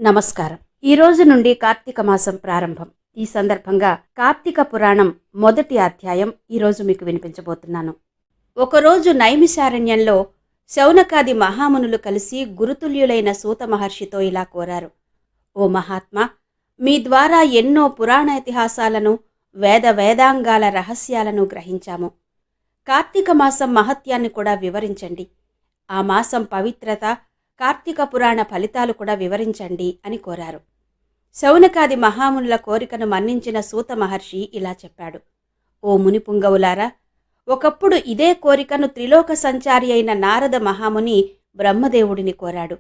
నమస్కారం. ఈ రోజు నుండి కార్తీక మాసం ప్రారంభం. ఈ సందర్భంగా కార్తీక పురాణం మొదటి అధ్యాయం ఈరోజు మీకు వినిపించబోతున్నాను. ఒకరోజు నైమిషారణ్యంలో శౌనకాది మహామునులు కలిసి గురుతుల్యులైన సూత మహర్షితో ఇలా కోరారు. ఓ మహాత్మా, మీ ద్వారా ఎన్నో పురాణ ఇతిహాసాలను వేదాంగాల రహస్యాలను గ్రహించాము. కార్తీక మాసం మహత్యాన్ని కూడా వివరించండి. ఆ మాసం పవిత్రత, కార్తీక పురాణ ఫలితాలు కూడా వివరించండి అని కోరారు. శౌనకాది మహామునుల కోరికను మన్నించిన సూత మహర్షి ఇలా చెప్పాడు. ఓ మునిపుంగవులారా, ఒకప్పుడు ఇదే కోరికను త్రిలోక సంచారి అయిన నారద మహాముని బ్రహ్మదేవుడిని కోరాడు.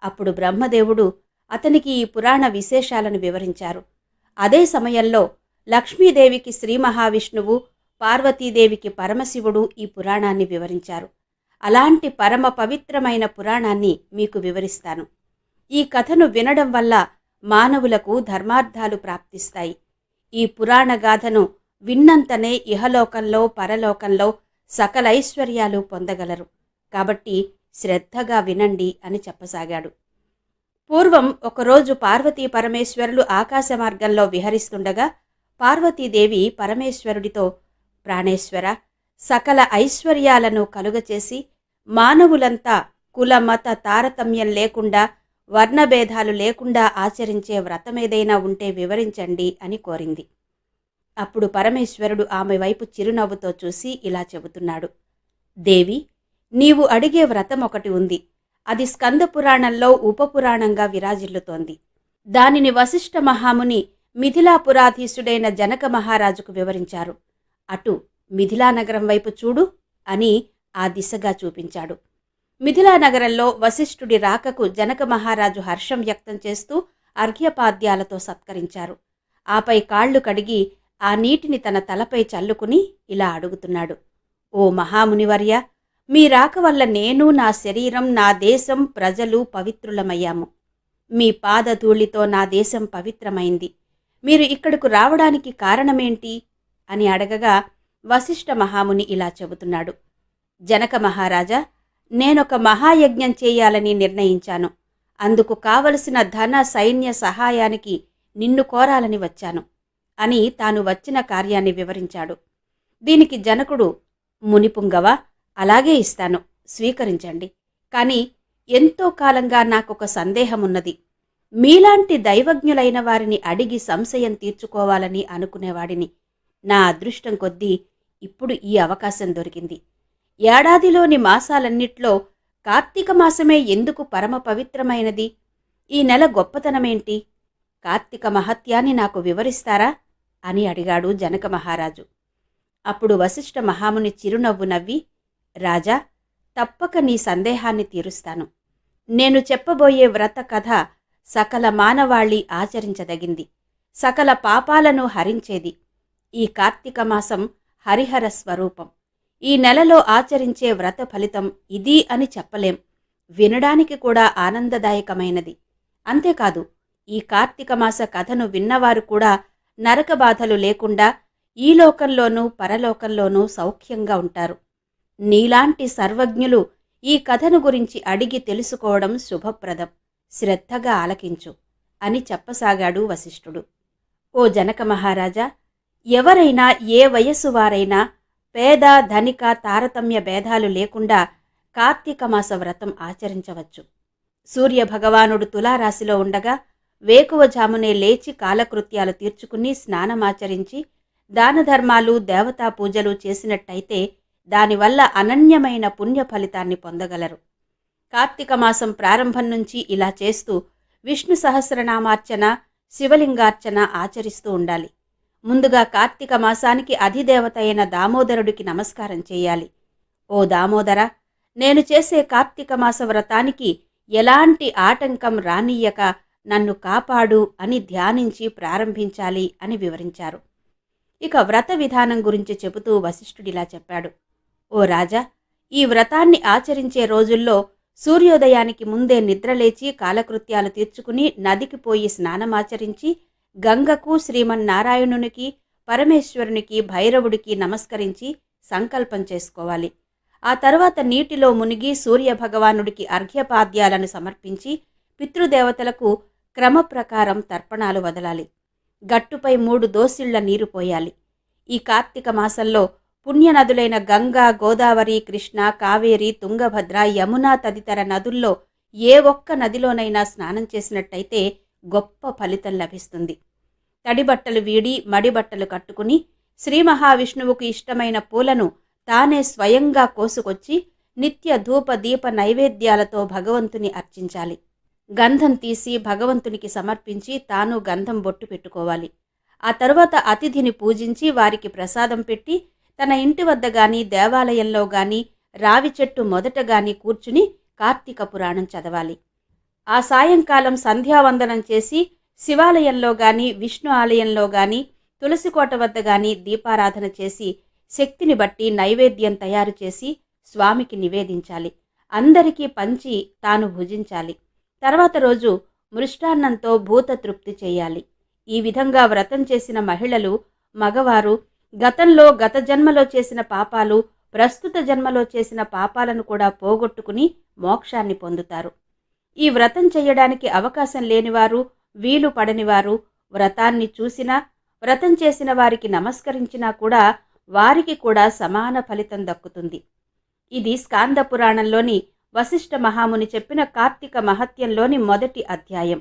అప్పుడు బ్రహ్మదేవుడు అతనికి ఈ పురాణ విశేషాలను వివరించారు. అదే సమయంలో లక్ష్మీదేవికి శ్రీ మహావిష్ణువు, పార్వతీదేవికి పరమశివుడు ఈ పురాణాన్ని వివరించారు. అలాంటి పరమ పవిత్రమైన పురాణాన్ని మీకు వివరిస్తాను. ఈ కథను వినడం వల్ల మానవులకు ధర్మార్థాలు ప్రాప్తిస్తాయి. ఈ పురాణ గాథను విన్నంతనే ఇహలోకంలో పరలోకంలో సకల ఐశ్వర్యాలు పొందగలరు. కాబట్టి శ్రద్ధగా వినండి అని చెప్పసాగాడు. పూర్వం ఒకరోజు పార్వతీ పరమేశ్వరులు ఆకాశ మార్గంలో విహరిస్తుండగా పార్వతీదేవి పరమేశ్వరుడితో, ప్రాణేశ్వర, సకల ఐశ్వర్యాలను కలుగచేసి మానవులంతా కుల మత తారతమ్యం లేకుండా, వర్ణభేదాలు లేకుండా ఆచరించే వ్రతమేదైనా ఉంటే వివరించండి అని కోరింది. అప్పుడు పరమేశ్వరుడు ఆమె వైపు చిరునవ్వుతో చూసి ఇలా చెబుతున్నాడు. దేవి, నీవు అడిగే వ్రతం ఒకటి ఉంది. అది స్కంద పురాణంలో ఉపపురాణంగా విరాజిల్లుతోంది. దానిని వశిష్ఠ మహాముని మిథిలాపురాధీశుడైన జనక మహారాజుకు వివరించారు. అటు మిథిలా నగరం వైపు చూడు అని ఆ దిశగా చూపించాడు. మిథిలా నగరంలో వశిష్ఠుడి రాకకు జనక మహారాజు హర్షం వ్యక్తం చేస్తూ అర్ఘ్యపాద్యాలతో సత్కరించారు. ఆపై కాళ్లు కడిగి ఆ నీటిని తన తలపై చల్లుకుని ఇలా అడుగుతున్నాడు. ఓ మహామునివర్య, మీ రాక వల్ల నేను, నా శరీరం, నా దేశం, ప్రజలు పవిత్రులమయ్యాము. మీ పాదధూళితో నా దేశం పవిత్రమైంది. మీరు ఇక్కడకు రావడానికి కారణమేంటి అని అడగగా వశిష్ఠ మహాముని ఇలా చెబుతున్నాడు. జనక మహారాజా, నేనొక మహాయజ్ఞం చేయాలని నిర్ణయించాను. అందుకు కావలసిన ధన సైన్య సహాయానికి నిన్ను కోరాలని వచ్చాను అని తాను వచ్చిన కార్యాన్ని వివరించాడు. దీనికి జనకుడు, మునిపుంగవ, అలాగే ఇస్తాను, స్వీకరించండి. కానీ ఎంతో కాలంగా నాకొక సందేహమున్నది. మీలాంటి దైవజ్ఞులైన వారిని అడిగి సంశయం తీర్చుకోవాలని అనుకునేవాడిని. నా అదృష్టం కొద్దీ ఇప్పుడు ఈ అవకాశం దొరికింది. ఏడాదిలోని మాసాలన్నిట్లో కార్తీక మాసమే ఎందుకు పరమ పవిత్రమైనది? ఈ నెల గొప్పతనమేంటి? కార్తీక మహత్యాన్ని నాకు వివరిస్తారా అని అడిగాడు జనక మహారాజు. అప్పుడు వశిష్ఠ మహాముని చిరునవ్వు నవ్వి, రాజా, తప్పక నీ సందేహాన్ని తీరుస్తాను. నేను చెప్పబోయే వ్రత కథ సకల మానవాళి ఆచరించదగింది, సకల పాపాలను హరించేది. ఈ కార్తీక మాసం హరిహర స్వరూపం. ఈ నెలలో ఆచరించే వ్రత ఫలితం ఇది అని చెప్పలేం. వినడానికి కూడా ఆనందదాయకమైనది. అంతేకాదు, ఈ కార్తీక మాస కథను విన్నవారు కూడా నరక బాధలు లేకుండా ఈ లోకంలోనూ పరలోకంలోనూ సౌఖ్యంగా ఉంటారు. నీలాంటి సర్వజ్ఞులు ఈ కథను గురించి అడిగి తెలుసుకోవడం శుభప్రదం. శ్రద్ధగా ఆలకించు అని చెప్పసాగాడు వశిష్ఠుడు. ఓ జనక మహారాజా, ఎవరైనా ఏ వయస్సు వారైనా పేద ధనిక తారతమ్య భేదాలు లేకుండా కార్తీక మాస వ్రతం ఆచరించవచ్చు. సూర్యభగవానుడు తులారాశిలో ఉండగా వేకువజామునే లేచి కాలకృత్యాలు తీర్చుకుని స్నానమాచరించి దానధర్మాలు దేవతా పూజలు చేసినట్టయితే దానివల్ల అనన్యమైన పుణ్య ఫలితాన్ని పొందగలరు. కార్తీక మాసం ప్రారంభం నుంచి ఇలా చేస్తూ విష్ణు సహస్రనామార్చన, శివలింగార్చన ఆచరిస్తూ ఉండాలి. ముందుగా కార్తీక మాసానికి అధిదేవత అయిన దామోదరుడికి నమస్కారం చేయాలి. ఓ దామోదర, నేను చేసే కార్తీక మాస వ్రతానికి ఎలాంటి ఆటంకం రానియ్యక నన్ను కాపాడు అని ధ్యానించి ప్రారంభించాలి అని వివరించారు. ఇక వ్రత విధానం గురించి చెబుతూ వశిష్ఠుడిలా చెప్పాడు. ఓ రాజా, ఈ వ్రతాన్ని ఆచరించే రోజుల్లో సూర్యోదయానికి ముందే నిద్రలేచి కాలకృత్యాలు తీర్చుకుని నదికి పోయి స్నానమాచరించి గంగకు, శ్రీమన్నారాయణునికి, పరమేశ్వరునికి, భైరవుడికి నమస్కరించి సంకల్పం చేసుకోవాలి. ఆ తర్వాత నీటిలో మునిగి సూర్యభగవానుడికి అర్ఘ్యపాద్యాలను సమర్పించి పితృదేవతలకు క్రమప్రకారం తర్పణాలు వదలాలి. గట్టుపై 3 దోసిళ్ల నీరు పోయాలి. ఈ కార్తీక మాసంలో పుణ్యనదులైన గంగా, గోదావరి, కృష్ణ, కావేరి, తుంగభద్ర, యమున తదితర నదుల్లో ఏ ఒక్క నదిలోనైనా స్నానం చేసినట్టయితే గొప్ప ఫలితం లభిస్తుంది. తడిబట్టలు వీడి మడిబట్టలు కట్టుకుని శ్రీ మహావిష్ణువుకు ఇష్టమైన పూలను తానే స్వయంగా కోసుకొచ్చి నిత్య ధూప దీప నైవేద్యాలతో భగవంతుని అర్చించాలి. గంధం తీసి భగవంతునికి సమర్పించి తాను గంధం బొట్టు పెట్టుకోవాలి. ఆ తరువాత అతిథిని పూజించి వారికి ప్రసాదం పెట్టి తన ఇంటి వద్ద గాని దేవాలయంలో గాని రావి చెట్టు మొదట గాని కూర్చుని కార్తీక పురాణం చదవాలి. ఆ సాయంకాలం సంధ్యావందనం చేసి శివాలయంలో గాని విష్ణు ఆలయంలో గాని తులసికోట వద్ద గాని దీపారాధన చేసి శక్తిని బట్టి నైవేద్యం తయారు చేసి స్వామికి నివేదించాలి. అందరికీ పంచి తాను భుజించాలి. తర్వాత రోజు మృష్టాన్నంతో భూత తృప్తి చేయాలి. ఈ విధంగా వ్రతం చేసిన మహిళలు, మగవారు గత జన్మలో చేసిన పాపాలు, ప్రస్తుత జన్మలో చేసిన పాపాలను కూడా పోగొట్టుకుని మోక్షాన్ని పొందుతారు. ఈ వ్రతం చేయడానికి అవకాశం లేనివారు, వీలు పడనివారు వ్రతాన్ని చూసినా, వ్రతం చేసిన వారికి నమస్కరించినా కూడా వారికి కూడా సమాన ఫలితం దక్కుతుంది. ఇది స్కాంద పురాణంలోని వశిష్ఠ మహాముని చెప్పిన కార్తీక మహత్యంలోని మొదటి అధ్యాయం.